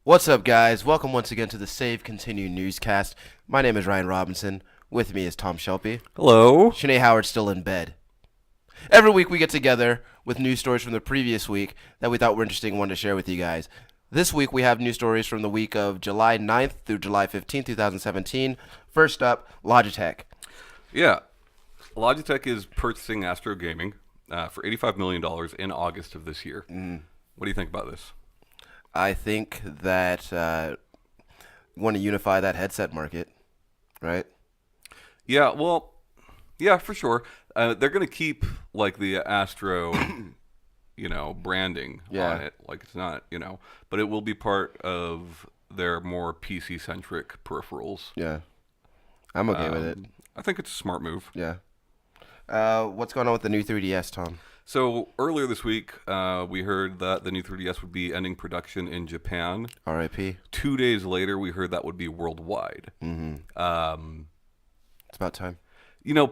What's up, guys? Welcome once again to the Save Continue Newscast. My name is Ryan Robinson. With me is Tom Shelby. Hello. Shanae Howard's still in bed. Every week we get together with news stories from the previous week that we thought were interesting and wanted to share with you guys. This week we have news stories from the week of July 9th through July 15th, 2017. First up, Logitech. Yeah. Logitech is purchasing Astro Gaming for $85 million in August of this year. What do you think about this? I think that we want to unify that headset market, right? Yeah, well, yeah, for sure. They're going to keep like the Astro, branding on it. Like it's not, but it will be part of their more PC-centric peripherals. Yeah. I'm okay with it. I think it's a smart move. Yeah. What's going on with the new 3DS, Tom? So earlier this week, we heard that the new 3DS would be ending production in Japan. R.I.P. 2 days later, we heard that would be worldwide. Mm-hmm. It's about time.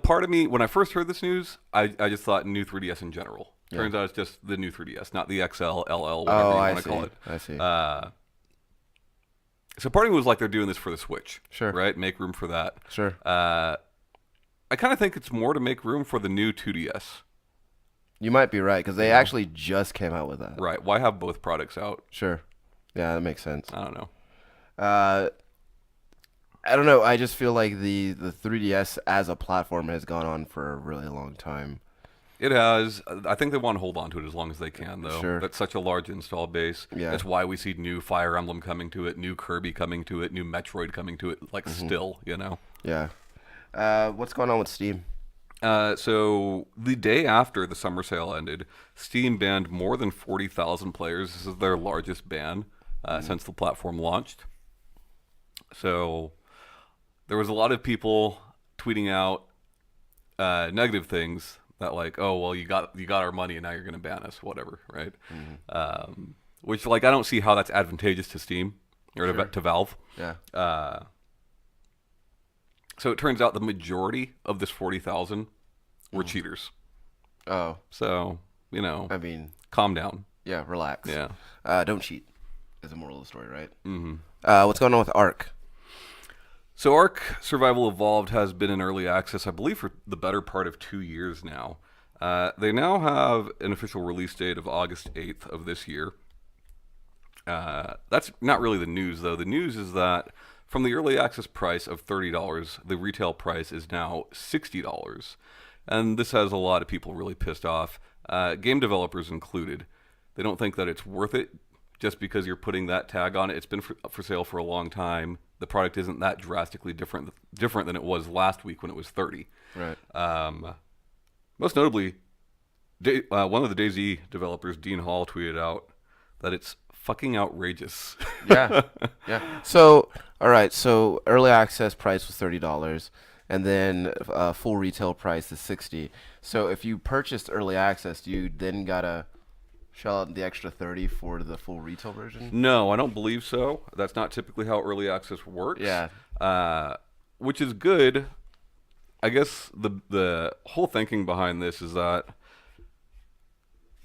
Part of me, when I first heard this news, I just thought new 3DS in general. Turns out it's just the new 3DS, not the XL, LL, whatever you want to call it. I see. So part of me was like, they're doing this for the Switch. Sure. Right? Make room for that. Sure. I kind of think it's more to make room for the new 2DS. You might be right, because they actually just came out with that. Right. Why have both products out? Sure. Yeah, that makes sense. I don't know. I don't know. I just feel like the 3DS as a platform has gone on for a really long time. It has. I think they want to hold on to it as long as they can, though. Sure. That's such a large install base. Yeah. That's why we see new Fire Emblem coming to it, new Kirby coming to it, new Metroid coming to it, still, Yeah. What's going on with Steam? So the day after the summer sale ended, Steam banned more than 40,000 players. This is their largest ban since the platform launched. So there was a lot of people tweeting out negative things that like, oh well, you got our money and now you're going to ban us, whatever, right? Which I don't see how that's advantageous to Steam or to Valve. Yeah. So it turns out the majority of this 40,000 were cheaters. Oh. So, I mean, calm down. yeah, relax. Yeah. Don't cheat is the moral of the story, right? Mm-hmm. What's going on with Ark? So Ark Survival Evolved has been in early access, I believe, for the better part of 2 years now. They now have an official release date of August 8th of this year. That's not really the news, though. The news is that from the early access price of $30, the retail price is now $60. And this has a lot of people really pissed off, game developers included. They don't think that it's worth it just because you're putting that tag on it. It's been for sale for a long time. The product isn't that drastically different than it was last week when it was $30. Right. Most notably, one of the DayZ developers, Dean Hall, tweeted out that it's fucking outrageous. Yeah. Yeah. So, all right. So early access price was $30, and then full retail price is $60. So if you purchased early access, you then gotta shell out the extra $30 for the full retail version. No, I don't believe so. That's not typically how early access works. Yeah. Which is good. I guess the whole thinking behind this is that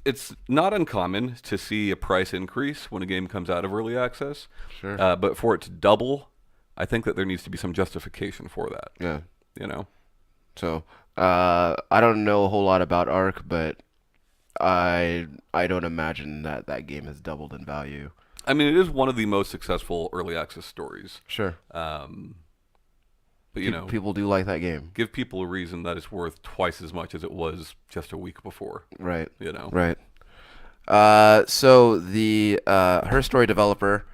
it's not uncommon to see a price increase when a game comes out of early access. Sure. But for it to double, I think that there needs to be some justification for that. Yeah. So I don't know a whole lot about Ark, but I don't imagine that game has doubled in value. I mean, it is one of the most successful early access stories. Sure. But people do like that game. give people a reason that it's worth twice as much as it was just a week before. Right. Right. So the Her Story developer,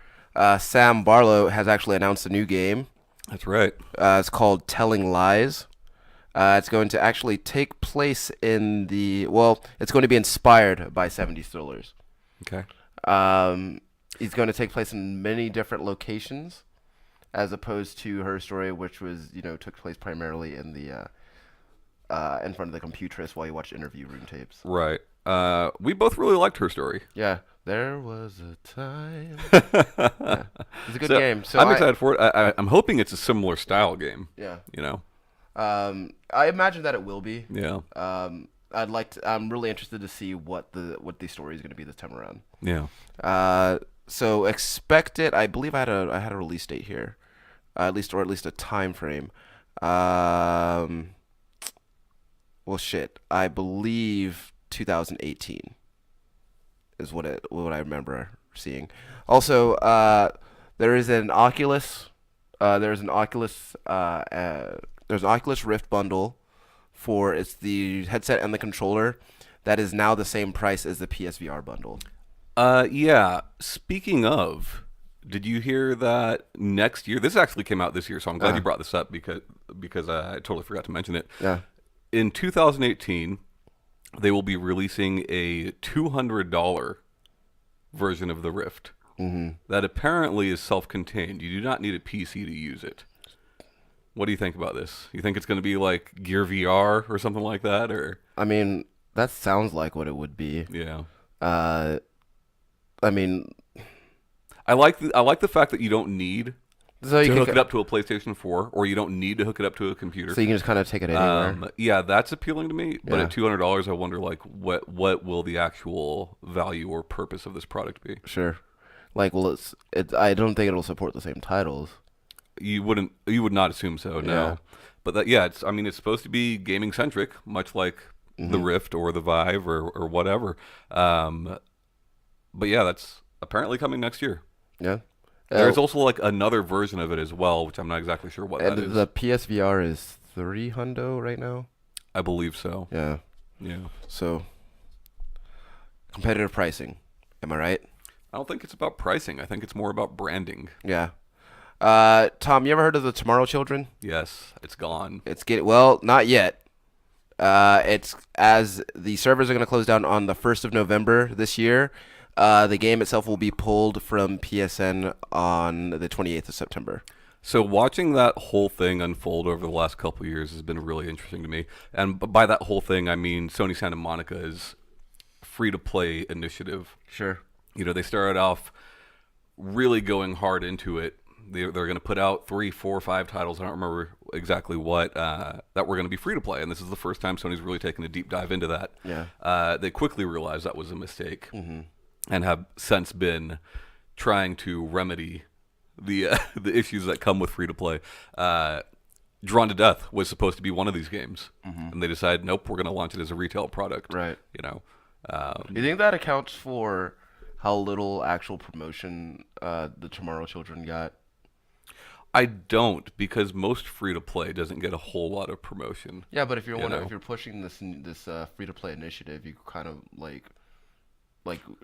Sam Barlow, has actually announced a new game. That's right. It's called Telling Lies. It's going to actually take place in it's going to be inspired by 70s thrillers. Okay. It's going to take place in many different locations, as opposed to Her Story, which was, took place primarily in the in front of the computerist while you watched interview room tapes. Right. We both really liked Her Story. Yeah. There was a time. Yeah. It's a good game. So I'm excited for it. I'm hoping it's a similar style game. Yeah. I imagine that it will be. Yeah. I'm really interested to see what the story is going to be this time around. Yeah. So expect it. I believe I had a release date here, at least a time frame. Um, well, shit. I believe 2018 is what I remember seeing. Also, there is an Oculus. There's an Oculus. There's an Oculus Rift bundle for it's the headset and the controller. That is now the same price as the PSVR bundle. Yeah. Speaking of, did you hear that next year? This actually came out this year, so I'm glad you brought this up because I totally forgot to mention it. Yeah. In 2018, they will be releasing a $200 version of the Rift that apparently is self-contained. You do not need a PC to use it. What do you think about this? You think it's going to be like Gear VR or something like that, or I mean, that sounds like what it would be. yeah? Uh, I mean, I like the fact that you don't need so you to can, hook it up to a PlayStation 4, or you don't need to hook it up to a computer. so you can just kind of take it anywhere. Yeah, that's appealing to me. But Yeah. at $200, I wonder like what will the actual value or purpose of this product be? Sure. Like, well, it's. I don't think it'll support the same titles. You would not assume so, no. Yeah. But that, yeah, I mean, it's supposed to be gaming centric, much like the Rift or the Vive or whatever. But yeah, that's apparently coming next year. Yeah. There's also like another version of it as well, which I'm not exactly sure what that and is. the PSVR is 300 right now. I believe so. Yeah. Yeah. So competitive pricing. Am I right? I don't think it's about pricing. I think it's more about branding. Yeah. Tom, you ever heard of the Tomorrow Children? Yes, it's gone. It's getting well, not yet. It's as the servers are going to close down on the 1st of November this year. The game itself will be pulled from PSN on the 28th of September. So watching that whole thing unfold over the last couple of years has been really interesting to me. And by that whole thing, I mean Sony Santa Monica's free-to-play initiative. Sure. You know, they started off really going hard into it. They're going to put out 3, 4, 5 titles. I don't remember exactly what that were going to be free to play, and this is the first time Sony's really taken a deep dive into that. Yeah. They quickly realized that was a mistake, and have since been trying to remedy the the issues that come with free to play. Drawn to Death was supposed to be one of these games, and they decided, nope, we're going to launch it as a retail product. Right. You know. You think that accounts for how little actual promotion the Tomorrow Children got? I don't, because most free to play doesn't get a whole lot of promotion. Yeah, but if know. if you're pushing this free to play initiative, you kind of like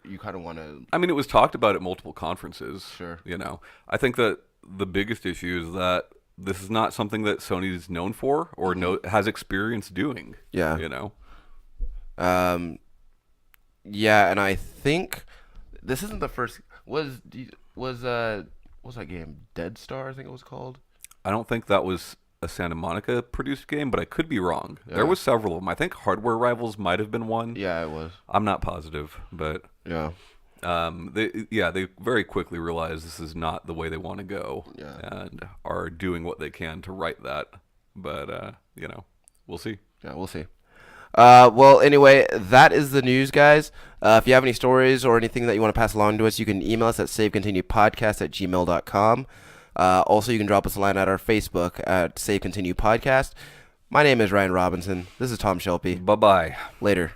you kind of want to. I mean, it was talked about at multiple conferences. Sure. You know, I think that the biggest issue is that this is not something that Sony is known for or has experience doing. Yeah. You know. Yeah, and I think this isn't the first. Was what's that game? Dead Star, I think it was called. I don't think that was a Santa Monica produced game, but I could be wrong. Yeah. There was several of them. I think Hardware Rivals might have been one. Yeah, it was. I'm not positive, but Yeah. they very quickly realized this is not the way they want to go, Yeah. and are doing what they can to right that. But you know, we'll see. Yeah, we'll see. Well, anyway, that is the news, guys. If you have any stories or anything that you want to pass along to us, you can email us at savecontinuepodcast@gmail.com. Also, you can drop us a line at our Facebook at Save Continue Podcast. My name is Ryan Robinson. This is Tom Shelby. Bye bye. Later.